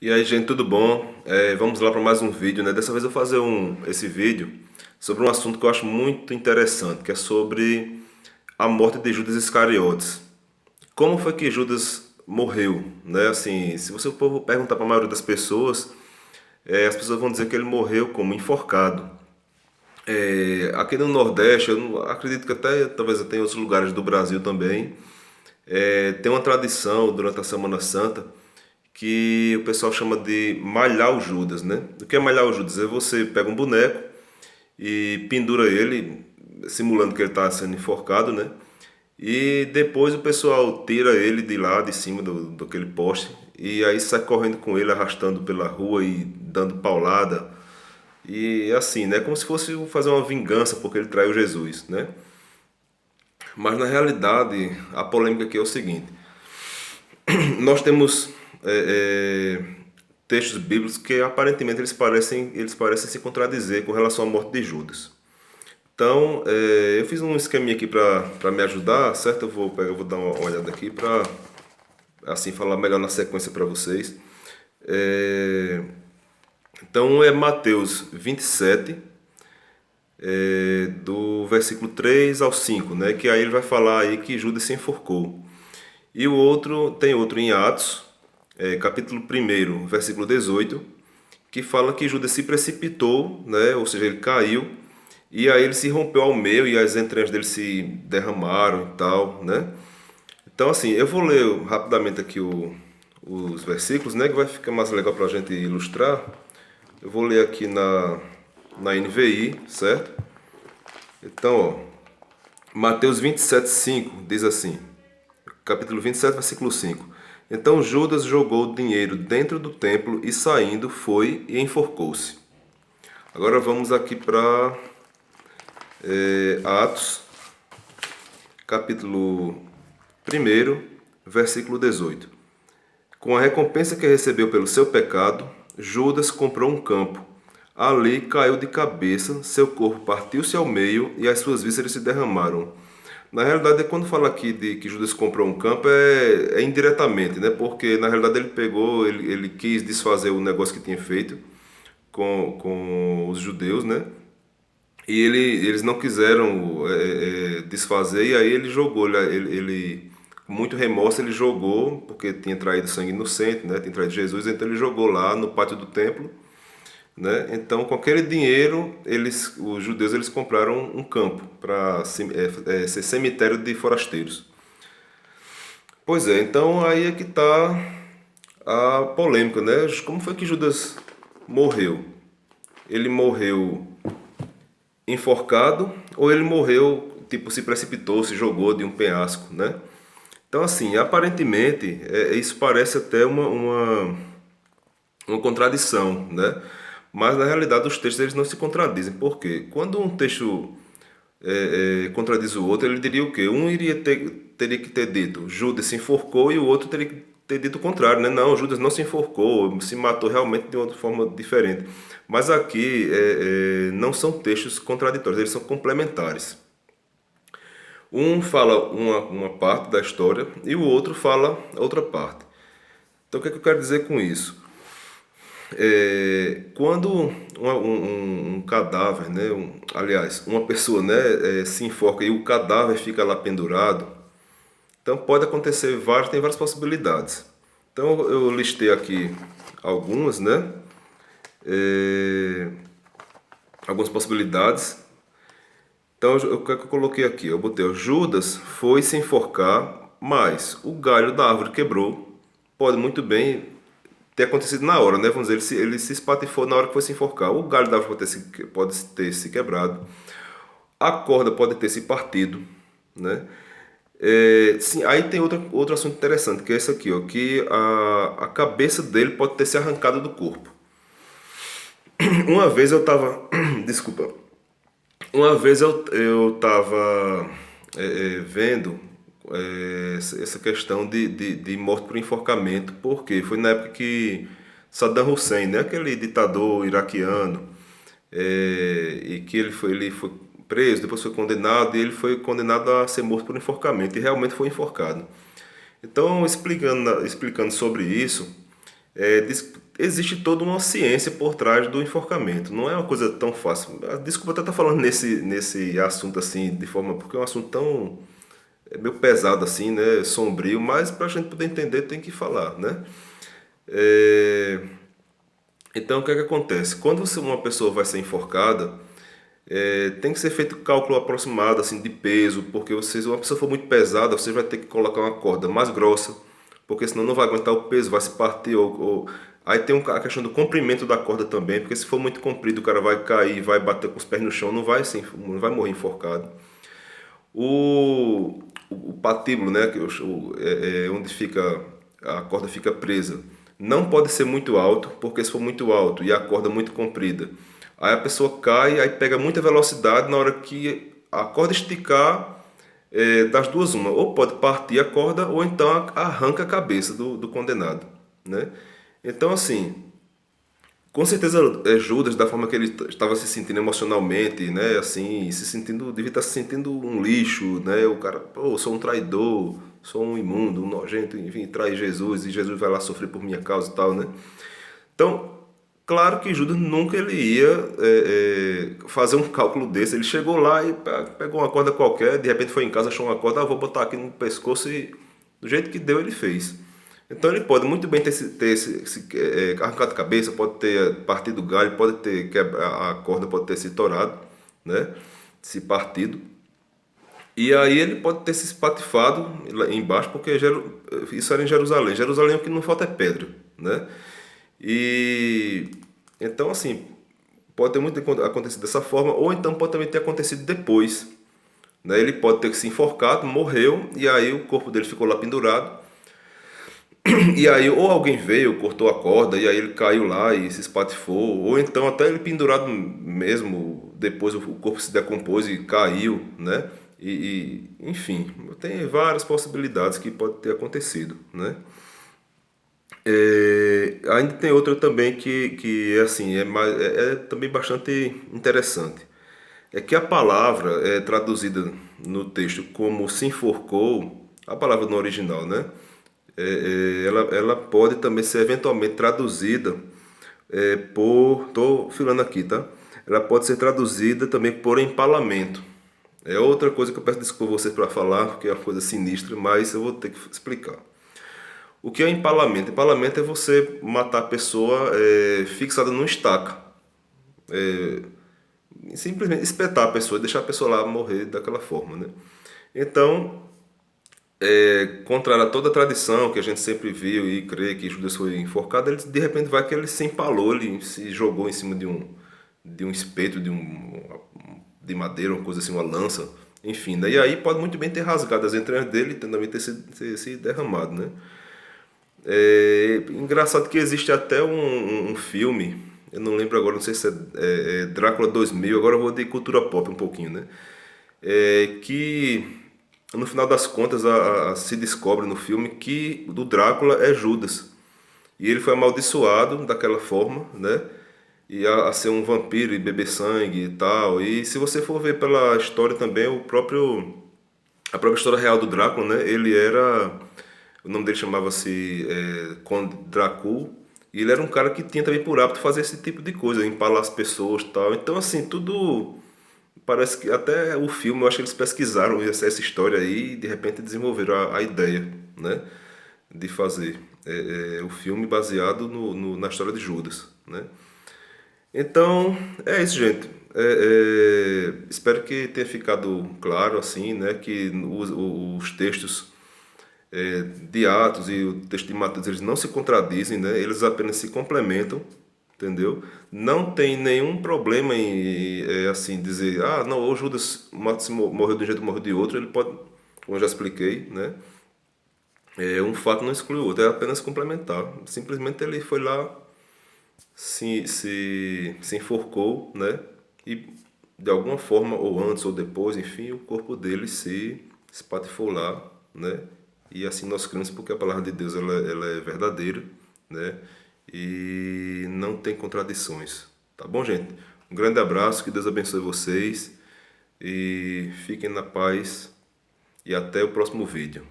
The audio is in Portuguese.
E aí, gente, tudo bom? Vamos lá para mais um vídeo, né? Dessa vez eu vou fazer esse vídeo sobre um assunto que eu acho muito interessante, que é sobre a morte de Judas Iscariotes. Como foi que Judas morreu, né? Assim, se você for perguntar para a maioria das pessoas, as pessoas vão dizer que ele morreu como enforcado. Aqui no Nordeste, acredito que até talvez até em outros lugares do Brasil também, tem uma tradição durante a Semana Santa que o pessoal chama de malhar o Judas, né? O que é malhar o Judas? É você pega um boneco e pendura ele, simulando que ele está sendo enforcado, né? E depois o pessoal tira ele de lá, de cima daquele poste, e aí sai correndo com ele, arrastando pela rua e dando paulada. E assim, né? Como se fosse fazer uma vingança porque ele traiu Jesus, né? Mas na realidade, a polêmica aqui é o seguinte: nós temos é, é, textos bíblicos que aparentemente eles parecem se contradizer com relação à morte de Judas. Então, eu fiz um esqueminha aqui para me ajudar, certo? Eu vou dar uma olhada aqui para assim falar melhor na sequência para vocês. É, então, é Mateus 27, do versículo 3 ao 5, né? Que aí ele vai falar aí que Judas se enforcou. E tem outro em Atos, capítulo 1, versículo 18, que fala que Judas se precipitou, né? Ou seja, ele caiu, e aí ele se rompeu ao meio e as entranhas dele se derramaram e tal, né? Então, assim, eu vou ler rapidamente aqui os versículos, né? Que vai ficar mais legal para a gente ilustrar. Eu vou ler aqui na NVI, certo? Então, ó, Mateus 27:5 diz assim: capítulo 27, versículo 5. Então Judas jogou o dinheiro dentro do templo e saindo foi e enforcou-se. Agora vamos aqui para Atos, capítulo 1, versículo 18. Com a recompensa que recebeu pelo seu pecado, Judas comprou um campo. Ali caiu de cabeça, seu corpo partiu-se ao meio e as suas vísceras se derramaram. Na realidade, quando fala aqui de que Judas comprou um campo, é indiretamente, né? Porque na realidade ele pegou, ele quis desfazer o negócio que tinha feito com os judeus, né? E eles não quiseram desfazer, e aí ele jogou, com muito remorso, ele jogou, porque tinha traído sangue inocente, né? Tinha traído Jesus, então ele jogou lá no pátio do templo, né? Então, com aquele dinheiro, os judeus eles compraram um campo para ser cemitério de forasteiros. Pois é, então aí é que está a polêmica, né? Como foi que Judas morreu? Ele morreu enforcado ou ele morreu, tipo, se precipitou, se jogou de um penhasco, né? Então, assim, aparentemente, isso parece até uma contradição, né? Mas na realidade os textos eles não se contradizem. Por quê? Quando um texto contradiz o outro, ele diria o quê? Teria que ter dito Judas se enforcou e o outro teria que ter dito o contrário, né? Não, Judas não se enforcou, se matou realmente de outra forma diferente. Mas aqui não são textos contraditórios, eles são complementares. Um fala uma parte da história e o outro fala outra parte. Então o que é que eu quero dizer com isso? Quando um cadáver, né, aliás, uma pessoa, né, se enforca e o cadáver fica lá pendurado, então pode acontecer tem várias possibilidades. Então eu listei aqui algumas, né, é, algumas possibilidades. Então o que é que eu coloquei aqui? Eu botei o Judas foi se enforcar, mas o galho da árvore quebrou. Pode muito bem ter acontecido na hora, né? Vamos dizer, ele se espatifou na hora que foi se enforcar. O galho da árvore pode ter se quebrado. A corda pode ter se partido, né? Sim, aí tem outro assunto interessante, que é esse aqui, ó, que a cabeça dele pode ter se arrancado do corpo. Uma vez eu tava, desculpa, uma vez eu tava vendo essa questão de morte por enforcamento, porque foi na época que Saddam Hussein, né, aquele ditador iraquiano, e que ele foi preso, depois foi condenado, e ele foi condenado a ser morto por enforcamento, e realmente foi enforcado. Então, explicando sobre isso, existe toda uma ciência por trás do enforcamento. Não é uma coisa tão fácil. Desculpa até estar falando nesse assunto assim, de forma, porque é um assunto tão meio pesado assim, né, sombrio, mas para a gente poder entender tem que falar, né? É, Então o que é que acontece? Quando uma pessoa vai ser enforcada, tem que ser feito cálculo aproximado assim de peso, porque se uma pessoa for muito pesada, você vai ter que colocar uma corda mais grossa, porque senão não vai aguentar o peso, vai se partir Aí tem a questão do comprimento da corda também, porque se for muito comprido, o cara vai cair, vai bater com os pés no chão, não vai morrer enforcado. O patíbulo, né, onde fica a corda fica presa, não pode ser muito alto, porque se for muito alto e a corda muito comprida, aí a pessoa cai, aí pega muita velocidade na hora que a corda esticar, das duas uma, ou pode partir a corda ou então arranca a cabeça do condenado, né? Então assim, com certeza Judas, da forma que ele estava se sentindo emocionalmente, né, assim, se sentindo, devia estar se sentindo um lixo, né, o cara, pô, eu sou um traidor, sou um imundo, um nojento, enfim, trai Jesus e Jesus vai lá sofrer por minha causa e tal, né. Então, claro que Judas nunca ele ia fazer um cálculo desse, ele chegou lá e pegou uma corda qualquer, de repente foi em casa, achou uma corda, vou botar aqui no pescoço e do jeito que deu ele fez. Então ele pode muito bem ter arrancado a cabeça, pode ter partido o galho, pode ter a corda pode ter se torado, né? Se partido. E aí ele pode ter se espatifado lá embaixo, porque isso era em Jerusalém. Jerusalém o que não falta é pedra, né? E então assim, pode ter muito acontecido dessa forma, ou então pode também ter acontecido depois, né? Ele pode ter se enforcado, morreu, e aí o corpo dele ficou lá pendurado. E aí, ou alguém veio, cortou a corda, e aí ele caiu lá e se espatifou, ou então até ele pendurado mesmo, depois o corpo se decompôs e caiu, né? Enfim, tem várias possibilidades que pode ter acontecido, né? Ainda tem outra também que é assim, é também bastante interessante. É que a palavra é traduzida no texto como se enforcou, a palavra no original, né? Ela pode também ser eventualmente traduzida tô filando aqui, tá? Ela pode ser traduzida também por empalamento. É outra coisa que eu peço desculpa a vocês para falar, porque é uma coisa sinistra, mas eu vou ter que explicar. O que é empalamento? Empalamento é você matar a pessoa fixada numa estaca. Simplesmente espetar a pessoa e deixar a pessoa lá morrer daquela forma, né? Então, contrário a toda a tradição que a gente sempre viu e crê que Judas foi enforcado, ele de repente vai que ele se empalou, ele se jogou em cima de um espeto, de madeira, uma coisa assim, uma lança, enfim, né? E aí pode muito bem ter rasgado as entranhas dele e também ter se derramado, né? Engraçado que existe até um filme, eu não lembro agora, não sei se é Drácula 2000, agora eu vou de cultura pop um pouquinho, né? Que no final das contas se descobre no filme que o Drácula é Judas. E ele foi amaldiçoado daquela forma, né? E a ser um vampiro e beber sangue e tal. E se você for ver pela história também, a própria história real do Drácula, né? Ele era, o nome dele chamava-se Conde Drácula. E ele era um cara que tinha também por hábito fazer esse tipo de coisa, empalar as pessoas e tal. Então, assim, tudo parece que até o filme, eu acho que eles pesquisaram essa história aí e de repente desenvolveram a ideia, né, de fazer o filme baseado na história de Judas, né? Então, é isso, gente. Espero que tenha ficado claro, assim, né, que os textos de Atos e o texto de Mateus, eles não se contradizem, né? Eles apenas se complementam, entendeu? Não tem nenhum problema em assim dizer, ah, não, o Judas morreu de um jeito, morreu de outro. Ele pode, como eu já expliquei, né? Um fato não exclui o outro, é apenas complementar. Simplesmente ele foi lá, se enforcou, né? E de alguma forma, ou antes ou depois, enfim, o corpo dele se espatifou lá, né? E assim nós cremos porque a palavra de Deus ela é verdadeira, né? E não tem contradições. Tá bom, gente? Um grande abraço, que Deus abençoe vocês e fiquem na paz e até o próximo vídeo.